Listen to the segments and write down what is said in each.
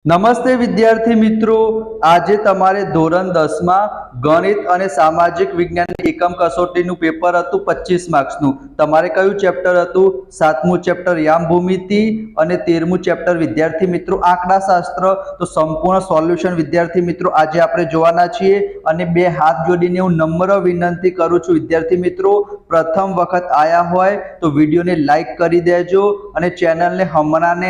નમસ્તે વિદ્યાર્થી મિત્રો, આજે તમારે ધોરણ 10 માં ગણિત અને સામાજિક વિજ્ઞાન એકમ કસોટીનું પેપર હતું 25 માર્ક્સનું. તમારે કયું ચેપ્ટર હતું? 7મું ચેપ્ટર યામ ભૂમિતિ અને 13મું ચેપ્ટર વિદ્યાર્થી મિત્રો આંકડાશાસ્ત્ર. તો સંપૂર્ણ સોલ્યુશન વિદ્યાર્થી મિત્રો આજે આપણે જોવાના છીએ અને બે હાથ જોડીને હું નમ્ર વિનંતી કરું છું વિદ્યાર્થી મિત્રો, પ્રથમ વખત આયા હોય તો વિડીયોને લાઈક કરી દેજો અને ચેનલને હમણાં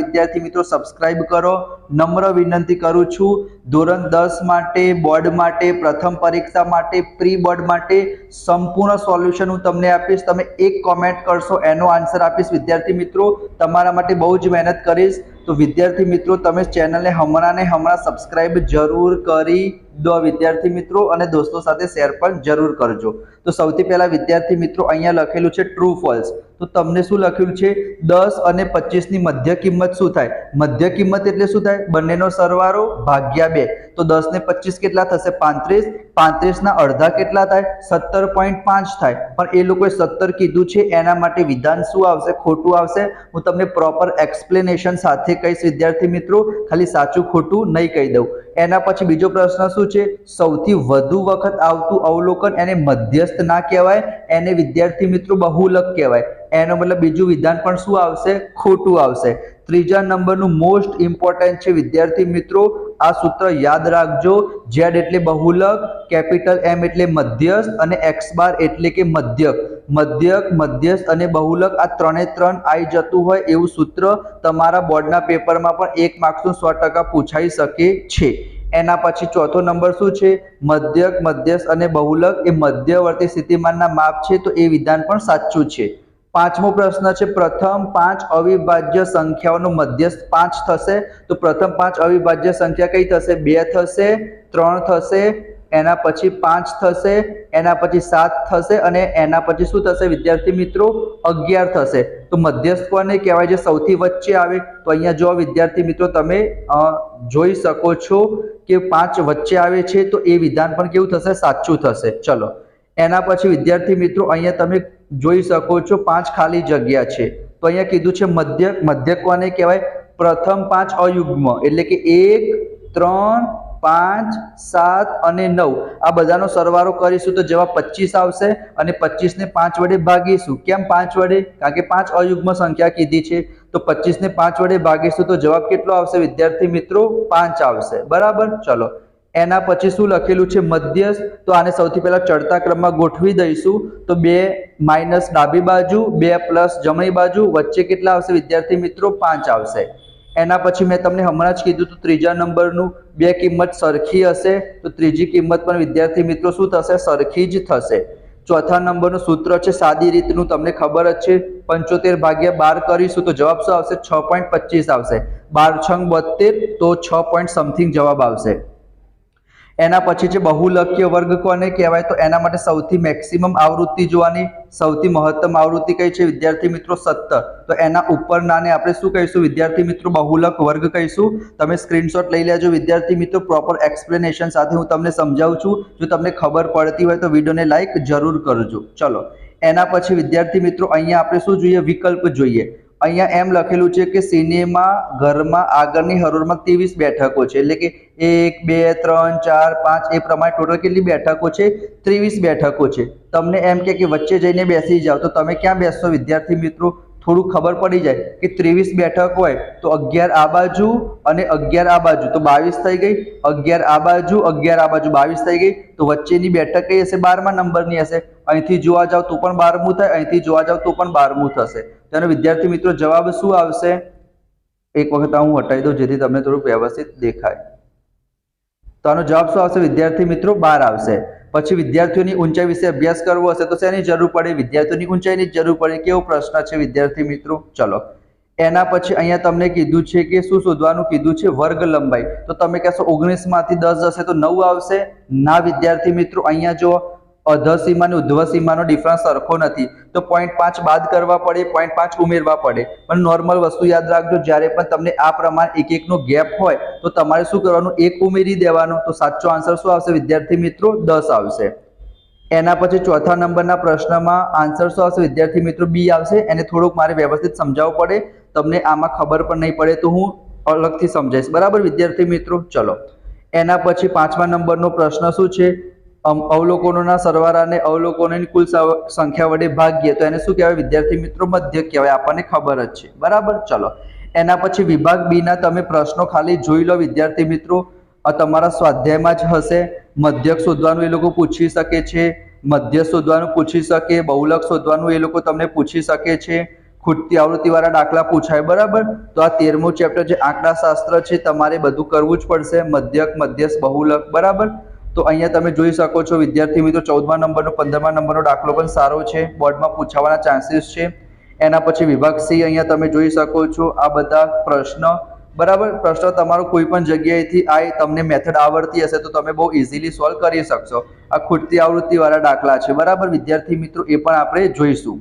વિદ્યાર્થી મિત્રો સબસ્ક્રાઇબ કરો. નમ્ર વિનંતી કરું છું. ધોરણ 10 માટે, બોર્ડ માટે, પ્રથમ પરીક્ષા માટે, પ્રી બોર્ડ માટે સંપૂર્ણ સોલ્યુશન હું તમને આપીશ. તમે એક કોમેન્ટ કરશો એનો આન્સર આપીશ વિદ્યાર્થી મિત્રો. તમારા માટે બહુ જ મહેનત કરીશ. તો વિદ્યાર્થી મિત્રો તમે ચેનલને હમણાં સબસ્ક્રાઇબ જરૂર કરી દો વિદ્યાર્થી મિત્રો, અને દોસ્તો સાથે શેર પણ જરૂર કરજો. તો સૌથી પહેલા વિદ્યાર્થી મિત્રો અહીંયા લખેલું છે ટ્રુ ફોલ્સ. તો તમને શું લખ્યું છે? 10 અને 25 ની મધ્ય કિંમત શું થાય? મધ્ય કિંમત એટલે શું થાય? બંનેનો સરવાળો ભાગ્યા 2. તો 10 ને 25 કેટલા થશે? 35. 35 ના અડધા કેટલા થાય? 17.5 થાય. પણ એ લોકોએ 17 કીધું છે, એના માટે વિધાન શું આવશે? ખોટું આવશે. હું તમને પ્રોપર એક્સપ્લેનેશન સાથે કહીશ વિદ્યાર્થી મિત્રો, ખાલી સાચું ખોટું નહીં કહી દઉં. એના પછી બીજો પ્રશ્ન શું છે? સૌથી વધુ વખત આવતું અવલોકન એને મધ્યસ્થ ના કહેવાય, એને વિદ્યાર્થી મિત્રો બહુલક કહેવાય. એનો મતલબ બીજું વિધાન પણ શું આવશે? ખોટું આવશે. ત્રીજા નંબરનું મોસ્ટ ઇમ્પોર્ટન્ટ છે વિદ્યાર્થી મિત્રો, આ સૂત્ર યાદ રાખજો. Z એટલે બહુલક, કેપિટલ M એટલે મધ્યસ્થ અને X બાર એટલે કે મધ્યક. મધ્યક, મધ્યસ્થ અને બહુલક આ ત્રણે ત્રણ આવી જતું હોય એવું સૂત્ર તમારા બોર્ડના પેપરમાં પણ 1 માર્ક્સનું 100% પૂછાઈ શકે છે. એના પછી ચોથો નંબર શું છે? મધ્યક, મધ્યસ્થ અને બહુલક એ મધ્યવર્તી સ્થિતિમાનના માપ છે, તો એ વિધાન પણ સાચું છે. પાંચમો પ્રશ્ન છે, પ્રથમ 5 અવિભાજ્ય સંખ્યાઓનો મધ્યસ્થ 5 થશે. તો પ્રથમ 5 અવિભાજ્ય સંખ્યા કઈ થશે? 2 થશે, 3 થશે, એના પછી 5 થશે, એના પછી 7 થશે અને એના પછી શું થશે વિદ્યાર્થી મિત્રો? 11 થશે. તો મધ્યસ્થ કોને કહેવાય? જે સૌથી વચ્ચે આવે. તો અહીંયા જો વિદ્યાર્થી મિત્રો તમે જોઈ શકો છો કે 5 વચ્ચે આવે છે, તો એ વિધાન પણ કેવું થશે? સાચું થશે. ચલો એના પછી વિદ્યાર્થી મિત્રો અહીંયા તમે જોઈ શકો છો 5 ખાલી જગ્યા છે. તો અહીંયા કીધું છે મધ્યક. મધ્યક કોને કહેવાય? પ્રથમ 5 અયુગ્મ એટલે કે 1, 3, 5, 7 અને 9 આ બધાનો સરવાળો કરીશું તો જવાબ 25 આવશે અને 25 ને 5 વડે ભાગીશું. કેમ 5 વડે? કારણ કે 5 અયુગ્મ સંખ્યા કીધી છે. તો 25 ને 5 વડે ભાગીશું તો જવાબ કેટલો આવશે વિદ્યાર્થી મિત્રો? 5 આવશે. બરાબર. ચલો એના પછી શું લખેલું છે? મધ્યસ્થ. તો આને સૌથી પહેલા ચડતા ક્રમમાં ગોઠવી દઈશું. તો 2 માઇનસ ડાબી બાજુ, 2 પ્લસ જમણી બાજુ, વચ્ચે કેટલા આવશે વિદ્યાર્થી મિત્રો? 5 આવશે. એના પછી મેં તમને હમણાં જ કીધું હતું ત્રીજા નંબરનું, બે કિંમત સરખી હશે તો ત્રીજી કિંમત પણ વિદ્યાર્થી મિત્રો શું થશે? સરખી જ થશે. ચોથા નંબરનું સૂત્ર છે સાદી રીતનું, તમને ખબર જ છે. 75 ભાગ્યા 12 કરીશું તો જવાબ શું આવશે? 6.25 આવશે. 12 છંગ 72 તો 6 પોઈન્ટ સમથિંગ જવાબ આવશે. એના પછી છે બહુલકીય વર્ગ કોને કહેવાય? તો એના માટે સૌથી મેક્સિમમ આવૃત્તિ જોવાની. સૌથી મહત્તમ આવૃત્તિ કઈ છે વિદ્યાર્થી મિત્રો? 17. તો એના ઉપરનાને આપણે શું કહીશું વિદ્યાર્થી મિત્રો? બહુલક વર્ગ કહીશું. તમે સ્ક્રીનશોટ લઈ લેજો વિદ્યાર્થી મિત્રો, પ્રોપર એક્સપ્લેનેશન સાથે હું તમને સમજાવું છું. જો તમને ખબર પડતી હોય તો વિડીયોને લાઈક જરૂર કરજો. ચલો એના પછી વિદ્યાર્થી મિત્રો અહીંયા આપણે શું જોઈએ? વિકલ્પ જોઈએ. અહીંયા એમ લખેલું છે કે સિનેમા ઘરમાં આગળની હરોળમાં 23 બેઠકો છે, એટલે કે 1, 2, 3, 4, 5 એ પ્રમાણે ટોટલ કેટલી બેઠકો છે? 23 બેઠકો છે. તમને એમ કે વચ્ચે જઈને બેસી જાઓ તો તમે ક્યાં બેસશો વિદ્યાર્થી મિત્રો? થોડું ખબર પડી જાય કે 23 બેઠક હોય તો 11 આ બાજુ અને 11 આ બાજુ, તો 22 થઈ ગઈ. 11 આ બાજુ, 11 આ બાજુ, 22 થઈ ગઈ. તો વચ્ચેની બેઠક કઈ હશે? 12મા નંબરની હશે. અહીંથી જોવા જાવ તો પણ 12મું થાય, અહીંથી જોવા જાવ તો પણ 12મું થશે. તેનો વિદ્યાર્થી મિત્રો જવાબ શું આવશે? એક વખત હું હટાવી દઉં જેથી તમને થોડું વ્યવસ્થિત દેખાય. તો આનો જવાબ શું આવશે વિદ્યાર્થી મિત્રો? 12 આવશે. પછી વિદ્યાર્થીઓની ઊંચાઈ વિશે અભ્યાસ કરવો હશે તો શેની જરૂર પડે? વિદ્યાર્થીઓની ઊંચાઈની જરૂર પડે. કેવો પ્રશ્ન છે વિદ્યાર્થી મિત્રો? ચલો એના પછી અહીંયા તમને કીધું છે કે શું શોધવાનું કીધું છે? વર્ગ લંબાઈ. તો તમે કહેશો 19 માંથી 10 જશે તો 9 આવશે. ના વિદ્યાર્થી મિત્રો, અહીંયા જો અધર સીમા અને ઉધ્વ સીમાનો ડિફરન્સ સરખો નથી તો 0.5 બાદ કરવા પડે, 0.5 ઉમેરવા પડે. પણ નોર્મલ વસ્તુ યાદ રાખજો, જ્યારે પણ તમને આ પ્રમાણે એક એકનો ગેપ હોય તો તમારે શું કરવાનું? 1 ઉમેરી દેવાનો. તો સાચો આન્સર શું આવશે વિદ્યાર્થી મિત્રો? 10 આવશે. એના પછી ચોથા નંબરના પ્રશ્નમાં આન્સર શું આવશે વિદ્યાર્થી મિત્રો? બી આવશે. એને થોડુંક મારે વ્યવસ્થિત સમજાવવું પડે, તમને આમાં ખબર પણ નહીં પડે તો હું अलगथी समझाईश। बराबर विद्यार्थी मित्रों, चलो एना पछी 5मा नंबरनो प्रश्न शुं छे? अवलोकनोना सरवाळाने अवलोकनोनी कुल संख्या वडे भागीए तो एने शुं कहेवाय विद्यार्थी मित्रों? मध्यक कहेवाय। आपणे खबर ज छे। बराबर, चलो एना पछी विभाग बी ना तमे प्रश्नो खाली जोई लो विद्यार्थी मित्रों। आ तमारा स्वाध्यायमां ज हशे। मध्यक शोधवानुं ए लोको पूछी शके छे, मध्य शोधवानुं पूछी शके, बहुलक शोधवानुं ए लोको तमने पूछी शके छे, खूटती आवृत्तिवाळा दाखला पूछाय। बराबर, तो आ 13मो चेप्टर जे आंकड़ाशास्त्र छे तमारे बधुं करवुं ज पड़शे, मध्यक, मध्यस्थ, बहुलक। बराबर, तो अहींया तमे जोई शको छो विद्यार्थी मित्रों 14मा नंबरनो 15मा नंबरनो दाखलो पण सारो छे, बोर्डमां पूछावाना चांसीस छे। एना पछी विभाग सी अहींया तमे जोई शको छो आ बधा प्रश्न। बराबर, प्रश्न तमारो कोई पण जग्याएथी आए तमने मेथड आवडती हशे तो तमे बहु इजीली सॉल्व करी शकशो। आ खूटती आवृत्तिवाळा दाखला छे। बराबर विद्यार्थी मित्रों, ए पण आपणे जोईशुं।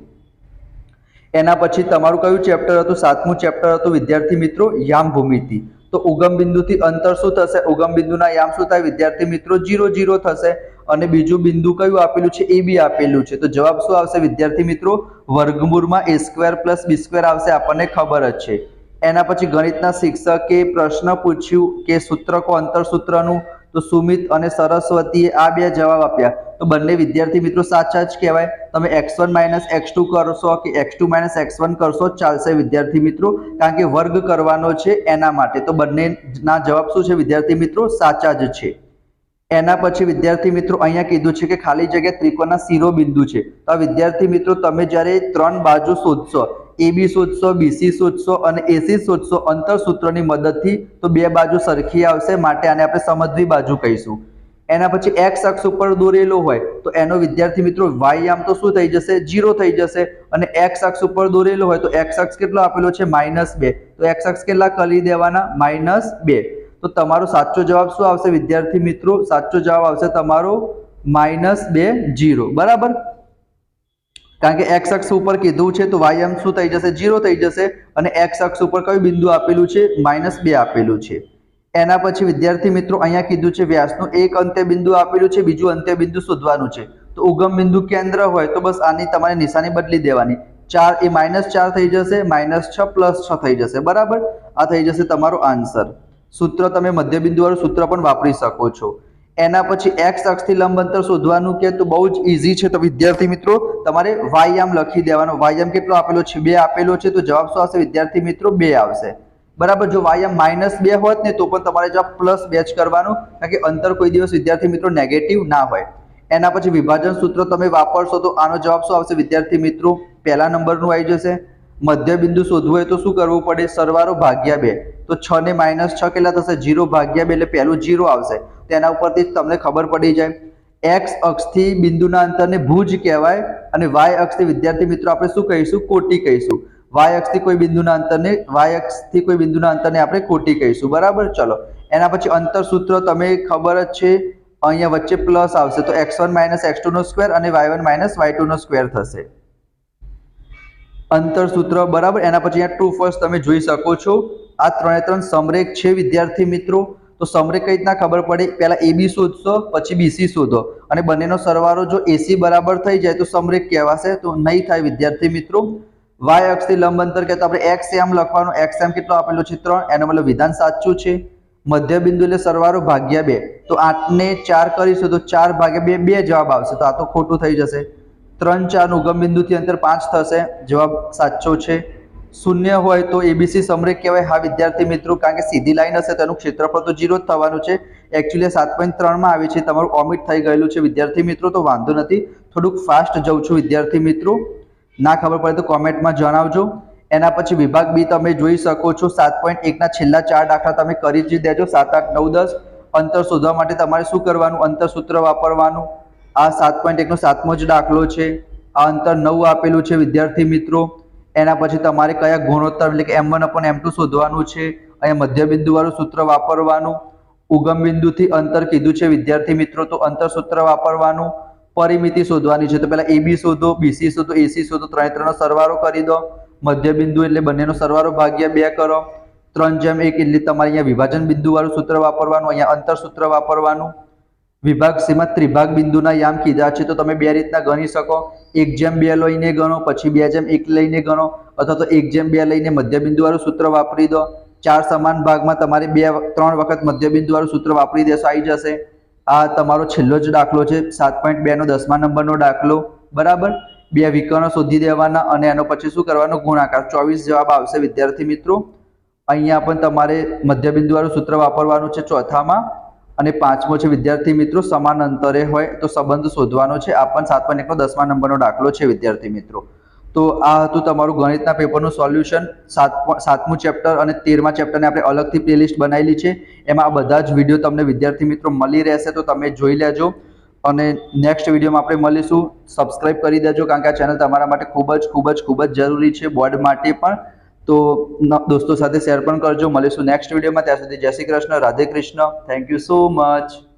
एना पछी तमारुं कयुं चेप्टर हतुं? 7मुं चेप्टर हतुं विद्यार्थी मित्रों याम भूमिति। तो उगम बिंदु थी अंतर शुं थशे? उगम बिंदुना याम शुं थाय विद्यार्थी मित्रों? 0 0 थशे। अने बीजुं बिंदु कयुं आपेलुं छे? ए बी आपेलुं छे। तो जवाब शुं आवशे विद्यार्थी मित्रों? वर्गमूळमां a² + b² आवशे। आपणने खबर ज छे। एना पछी गणितना शिक्षके प्रश्न पूछ्યું કે सूत्र को अंतर सूत्रનું, तो सुमित અને સરસ્વતીએ આ બે જવાબ આપ્યા તો બંને વિદ્યાર્થી મિત્રો સાચા જ કહેવાય। તમે x1 - x2 કરશો કે x2 - x1 કરશો ચાલશે વિદ્યાર્થી મિત્રો, કારણ કે વર્ગ કરવાનો છે એના માટે। તો બંનેના જવાબ શું છે વિદ્યાર્થી મિત્રો? સાચા જ છે। એના પછી વિદ્યાર્થી મિત્રો અહીંયા કીધું છે કે ખાલી જગ્યા ત્રિકોણના શિરોબિંદુ છે। તો આ વિદ્યાર્થી મિત્રો તમે જ્યારે ત્રણ બાજુ શોધશો, AB શોધશો, BC શોધશો અને AC શોધશો અંતર સૂત્રની મદદથી, તો બે બાજુ સરખી આવશે, માટે આને આપણે સમજવી બાજુ કહીશું। એના પછી x અક્ષ ઉપર દોરેલો હોય તો એનો વિદ્યાર્થી મિત્રો y આમ તો શું થઈ જશે? 0 થઈ જશે। અને x અક્ષ ઉપર દોરેલો હોય તો x અક્ષ કેટલો આપેલો છે? -2। તો x અક્ષ કેટલા કરી દેવાના? -2। तो तमारो साचो जवाब शुं आवशे विद्यार्थी मित्रों? साचो जवाब आवशे तमारो -2 0। बराबर, कारण के एक्स अक्ष पर कीधुं छे तो y आम शुं थई जशे? 0 थई जशे। अने एक्स अक्ष पर कयुं बिंदु आपेलुं छे? -2 आपेलुं छे। एना पछी विद्यार्थी मित्रों अहींया कीधुं छे व्यासनुं एक अंत्य बिंदु आपेलुं छे, बीजुं अंत्य बिंदु शोधवानुं छे। तो उगम बिंदु केंद्र होय तो बस आनी तमारे निशानी बदली देवानी। 4 ए -4 थई जशे, -6 + 6 थई जशे। बराबर, आ थई जशे तमारो आंसर। सूत्र तमे मध्य बिंदु वाळुं सूत्र पण वापरी शको छो। एना पछी एक्स अक्ष थी लंब अंतर शोधवानुं के तो बहु ज इजी छे। तो विद्यार्थी मित्रों तमारे y आम लखी देवानो। y आम केटलो आपेलो छे? 2 आपेलो छे। तो जवाब शुं आवशे विद्यार्थी मित्रों? 2 आवशे। बराबर, जो y आम -2 होत ने तो पण तमारे जवाब +2 ज करवानुं, कारण के अंतर कोई दिवस विद्यार्थी मित्रों नेगेटिव ना होय। एना पछी विभाजन सूत्र तमे वापरशो तो आनो जवाब शुं आवशे विद्यार्थी मित्रों? पहला नंबरनुं आई जशे। मध्य बिंदु शोधवुं होय तो शुं करवुं पड़े? सरवाळो भाग्या 2। तो 6 ने -6 केटला थशे? 0 भाग्या 2 એટલે પહેલું 0 આવશે। તેના ઉપરથી તમને ખબર પડી જાય। x અક્ષથી બિંદુના અંતરને ભુજ કહેવાય અને y અક્ષથી વિદ્યાર્થી મિત્રો આપણે શું કહીશું? કોટી કહીશું। y અક્ષથી કોઈ બિંદુના અંતરને આપણે કોટી કહીશું। બરાબર, ચલો એના પછી અંતર સૂત્ર તમે ખબર જ છે, અહીંયા વચ્ચે પ્લસ આવશે તો x1 - x2 નો સ્ક્વેર અને y1 - y2 નો સ્ક્વેર થશે अंतर सूत्र। बराबर, एना पछी अहींया ट्रू फॉल्स तमे जोई शको छो। आ 3 समरेख छे विद्यार्थी मित्रों। तो समरेख कई रीतना खबर पड़े? पहला AB शोधशो, पछी BC शोधो अने बंनेनो सरवाळो जो AC बराबर थई जाय तो समरेख कहेवाशे। तो नहीं थाय विद्यार्थी मित्रों। y अक्षथी लंब अंतर कहेता आपणे x आम लखवानुं। x आम केटलो आपेलो छे? 3। एनो मतलब विधान साचुं छे। मध्य बिंदु એટલે સરવાળો ભાગ્યા 2। તો 8 ने 4 કરીશું તો 4 ભાગ્યા 2 2 જવાબ આવશે। તો આ તો ખોટું થઈ જશે। 3 4 ઉગમ બિંદુથી અંતર 5 થશે। જવાબ સાચો છે। 0 હોય તો ABC સમરેખ કહેવાય। હા વિદ્યાર્થી મિત્રો, કારણ કે સીધી લાઈન હશે તો એનું ક્ષેત્રફળ તો 0 જ થવાનું છે। एक्चुअली 7.3 માં આવે છે, તમારું ઓમિટ થઈ ગયેલું છે વિદ્યાર્થી મિત્રો, તો વાંધો નથી। થોડુંક ફાસ્ટ જઉં છું વિદ્યાર્થી મિત્રો, ના ખબર પડે તો કોમેન્ટમાં જણાવજો। એના પછી વિભાગ બી તમે જોઈ શકો છો। 7.1 ના છેલ્લા 4 દાખલા તમે કરી જ દેજો। 7 8 9 10 અંતર શોધવા માટે તમારે શું કરવાનું? અંતર સૂત્ર વાપરવાનું। આ 7.1 નો 7મો જ દાખલો છે। આ અંતર 9 આપેલું છે વિદ્યાર્થી મિત્રો। એના પછી તમારે કયા ગુણોત્તર એટલે કે m1/m2 શોધવાનું છે। અહીંયા મધ્ય બિંદુ વાળું સૂત્ર વાપરવાનું। ઉગમ બિંદુથી અંતર કીધું છે વિદ્યાર્થી મિત્રો, તો અંતર સૂત્ર વાપરવાનું। પરિમિતિ શોધવાની છે, તો પહેલા AB શોધો, BC શોધો, AC શોધો, 3 નો સરવાળો કરી દો। મધ્ય બિંદુ એટલે બંનેનો સરવાળો ભાગ્યા 2 કરો। 3/1 એટલે તમારે અહીંયા વિભાજન બિંદુ વાળું સૂત્ર વાપરવાનું, અહીંયા અંતર સૂત્ર વાપરવાનું। विभाग सी में त्रिभाग बिंदुना याम कीधा है तो तमे बे रीतना गणी सको। 1/2 लईने गणो, पछी 2/1 लईने गणो, अथवा तो 1/2 लईने मध्य बिंदु वाळुं सूत्र वापरी दो। 4 સમાન ભાગમાં તમારે 3 વખત મધ્યબિંદુવાળું સૂત્ર વાપરી દેશો, આવી જશે. આ તમારો છેલ્લો જ દાખલો છે 7.2 નો 10મા નંબરનો દાખલો. બરાબર, 2 વિકર્ણો શોધી દેવાના અને એનો પછી શું કરવાનો? ગુણાકાર. 24 જવાબ આવશે વિદ્યાર્થી મિત્રો. અહીંયા પણ તમારે મધ્યબિંદુવાળું સૂત્ર વાપરવાનું છે ચોથામાં. અને 5મો છે વિદ્યાર્થી મિત્રો, સમાન અંતરે હોય તો સંબંધ શોધવાનો છે. આ પણ 7.1 નો 10મા નંબરનો દાખલો છે વિદ્યાર્થી મિત્રો. તો આ હતું તમારું ગણિતના પેપરનું સોલ્યુશન. 7મું ચેપ્ટર અને 13મા ચેપ્ટરને આપણે અલગથી પ્લેલિસ્ટ બનાવેલી છે. એમાં આ બધા જ વિડીયો તમને વિદ્યાર્થી મિત્રો મળી રહેશે, તો તમે જોઈ લેજો. અને નેક્સ્ટ વિડીયોમાં આપણે મળીશું. સબસ્ક્રાઇબ કરી દેજો, કારણ કે આ ચેનલ તમારા માટે ખૂબ જ જરૂરી છે, બોર્ડ માટે પણ. તો દોસ્તો સાથે શેર પણ કરજો. મળીશું નેક્સ્ટ વિડીયોમાં. ત્યાં સુધી જય Shri Krishna, Radhe Krishna. Thank you so much.